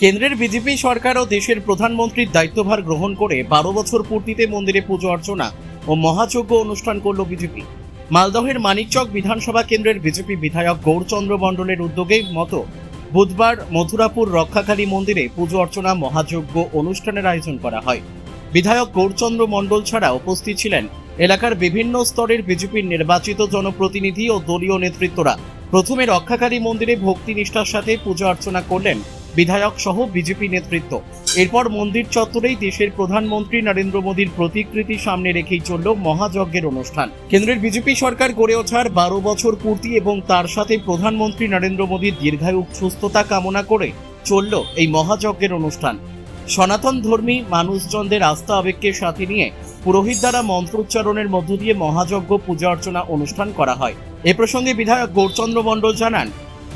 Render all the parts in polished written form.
কেন্দ্রের বিজেপি সরকার ও দেশের প্রধানমন্ত্রীর দায়িত্বভার গ্রহণ করে 12 বছর পূর্তিতে মন্দিরে পুজো অর্চনা ও মহাযজ্ঞ অনুষ্ঠান করল বিজেপি। মালদহের মানিকচক বিধানসভা কেন্দ্রের বিজেপি বিধায়ক গৌরচন্দ্র মণ্ডলের উদ্যোগে মতো বুধবার মথুরাপুর রক্ষাকালী মন্দিরে পুজো অর্চনা মহাযজ্ঞ অনুষ্ঠানের আয়োজন করা হয়। বিধায়ক গৌরচন্দ্র মণ্ডল ছাড়া উপস্থিত ছিলেন এলাকার বিভিন্ন স্তরের বিজেপির নির্বাচিত জনপ্রতিনিধি ও দলীয় নেতৃত্বরা। প্রথমে রক্ষাকালী মন্দিরে ভক্তি নিষ্ঠার সাথে পূজা অর্চনা করলেন বিধায়ক সহ বিজেপি নেতৃত্ব। এরপর মন্দির চত্বরেই দেশের প্রধানমন্ত্রী নরেন্দ্র মোদীর প্রতিকৃতি সামনে রেখেই চলল মহাযজ্ঞের অনুষ্ঠান। কেন্দ্রের বিজেপি সরকার গড়ে ওঠার 12 বছর পূর্তি এবং তার সাথে প্রধানমন্ত্রী নরেন্দ্র মোদীর দীর্ঘায়ু সুস্থতা কামনা করে চলল এই মহাযজ্ঞের অনুষ্ঠান। সনাতন ধর্মী মানুষজনদের আস্থা আবেগকে সাথে নিয়ে পুরোহিত দ্বারা মন্ত্রোচ্চারণের মধ্য দিয়ে মহাযজ্ঞ পূজা অর্চনা অনুষ্ঠান করা হয়। এ প্রসঙ্গে বিধায়ক গৌরচন্দ্র মণ্ডল জানান,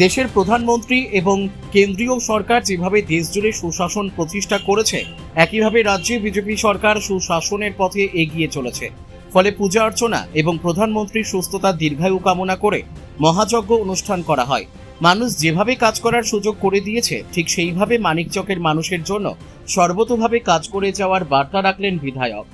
দেশের প্রধানমন্ত্রী এবং কেন্দ্রীয় সরকার যেভাবে দেশজুড়ে সুশাসন প্রতিষ্ঠা করেছে, একইভাবে রাজ্যে বিজেপি সরকার সুশাসনের পথে এগিয়ে চলেছে। ফলে পূজা অর্চনা এবং প্রধানমন্ত্রীর সুস্থতা দীর্ঘায়ু কামনা করে মহাযজ্ঞ অনুষ্ঠান করা হয়। মানুষ যেভাবে কাজ করার সুযোগ করে দিয়েছে, ঠিক সেইভাবে মানিকচকের মানুষের জন্য সর্বতোভাবে কাজ করে যাওয়ার বার্তা রাখলেন বিধায়ক।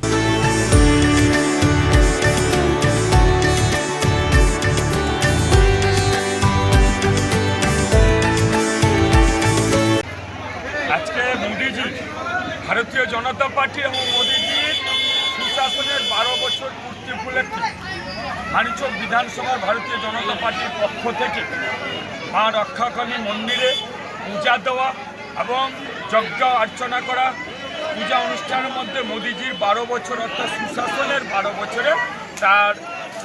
আজকে মোদীজি, ভারতীয় জনতা পার্টি এবং মোদীজির সুশাসনের 12 বছর পূর্তি উপলক্ষে মানিকচক বিধানসভার ভারতীয় জনতা পার্টির পক্ষ থেকে মা রক্ষাকালী মন্দিরে পূজা দেওয়া এবং যজ্ঞ অর্চনা করা, পূজা অনুষ্ঠানের মধ্যে মোদীজির 12 বছর অর্থাৎ সুশাসনের 12 বছরে তার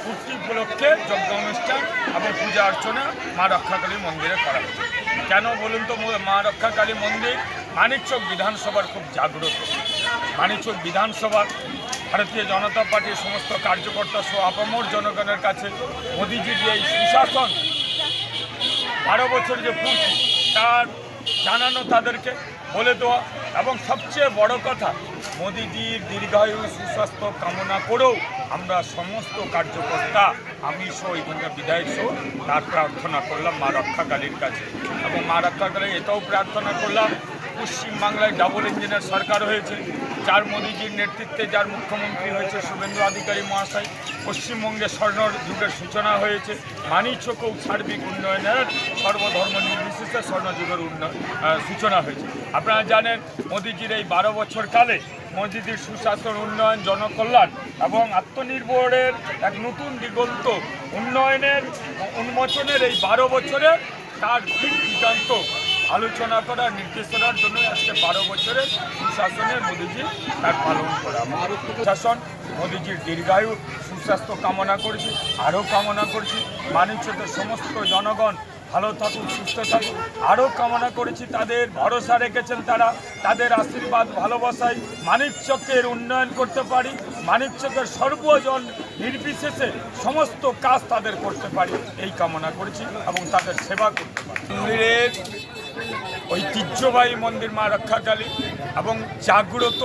পূর্তি উপলক্ষে যজ্ঞ অনুষ্ঠান এবং পূজা অর্চনা মা রক্ষাকালী মন্দিরে করা হয়েছে। কেন বলুন তো, মা রক্ষাকালী মন্দির মানিকচক বিধানসভার খুব জাগ্রত। মানিকচক বিধানসভার ভারতীয় জনতা পার্টির সমস্ত কার্যকর্তা সহ আপামর জনগণের কাছে মোদীজির যে এই সুশাসন 12 বছর যে পূর্তি, তার জানানো, তাদেরকে বলে দেওয়া এবং সবচেয়ে বড় কথা, মোদীজির দীর্ঘায়ু সুস্বাস্থ্য কামনা করেও আমরা সমস্ত কার্যকর্তা, আমি সহ এখানকার বিধায়ক সহ তার প্রার্থনা করলাম মা রক্ষাকালীর কাছে। এবং মা রক্ষাকালী এটাও প্রার্থনা করলাম, পশ্চিমবাংলায় ডাবল ইঞ্জিনের সরকার হয়েছে, যার মোদীজির নেতৃত্বে যার মুখ্যমন্ত্রী হয়েছে শুভেন্দু অধিকারী মহাশয়, পশ্চিমবঙ্গে স্বর্ণ যুগের সূচনা হয়েছে, মানিকচকেও সার্বিক উন্নয়নের সর্বধর্ম নির্বিশেষে স্বর্ণযুগের সূচনা হয়েছে। আপনারা জানেন, মোদীজির এই 12 বছর কালে মোদীজির সুশাসন, উন্নয়ন, জনকল্যাণ এবং আত্মনির্ভরের এক নতুন দিগন্ত উন্নয়নের উন্মোচনের এই 12 বছরে তার সিদ্ধান্ত আলোচনা করা, নির্দেশনার জন্য আজকে 12 বছরের সুশাসনের মোদীজি তার পালন করা। সুশাসন মোদীজির দীর্ঘায়ু সুস্বাস্থ্য কামনা করেছি, আরও কামনা করছি মানিকচকের সমস্ত জনগণ ভালো থাকুক, সুস্থ থাকুক, আরও কামনা করেছি তাদের ভরসা রেখেছেন তারা, তাদের আশীর্বাদ ভালোবাসায় মানিকচকের উন্নয়ন করতে পারি, মানিকচকের সর্বজন নির্বিশেষে সমস্ত কাজ তাদের করতে পারি, এই কামনা করেছি এবং তাদের সেবা করতে পারি। মন্দিরের ঐতিহ্যবাহী মন্দির মা রক্ষাকালী এবং জাগ্রত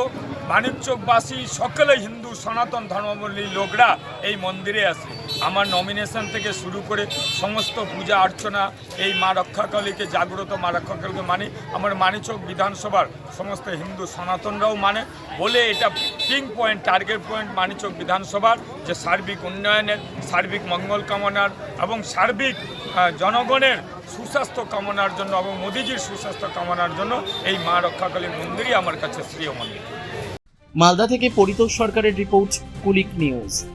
মানিকচকবাসী সকলে হিন্দু সনাতন ধর্মাবলম্বী লোকরা এই মন্দিরে আসে। আমার নমিনেশন থেকে শুরু করে সমস্ত পূজা অর্চনা এই মা রক্ষাকালীকে, জাগ্রত মা রক্ষাকালীকে মানে আমার মানিকচক বিধানসভার সমস্ত হিন্দু সনাতনরাও মানে বলে এটা pink point, target point Manikchak বিধানসভার যে সার্বিক উন্নয়নের, সার্বিক মঙ্গল কামনার এবং সার্বিক জনগণের সুস্বাস্থ্য কামনার জন্য এবং মোদীজির সুস্বাস্থ্য কামনার জন্য এই মা রক্ষাকালী মন্দিরই আমার কাছে শ্রেয় মন্দির। মালদা থেকে পরিতোষ সরকারের রিপোর্ট, কুলিক নিউজ।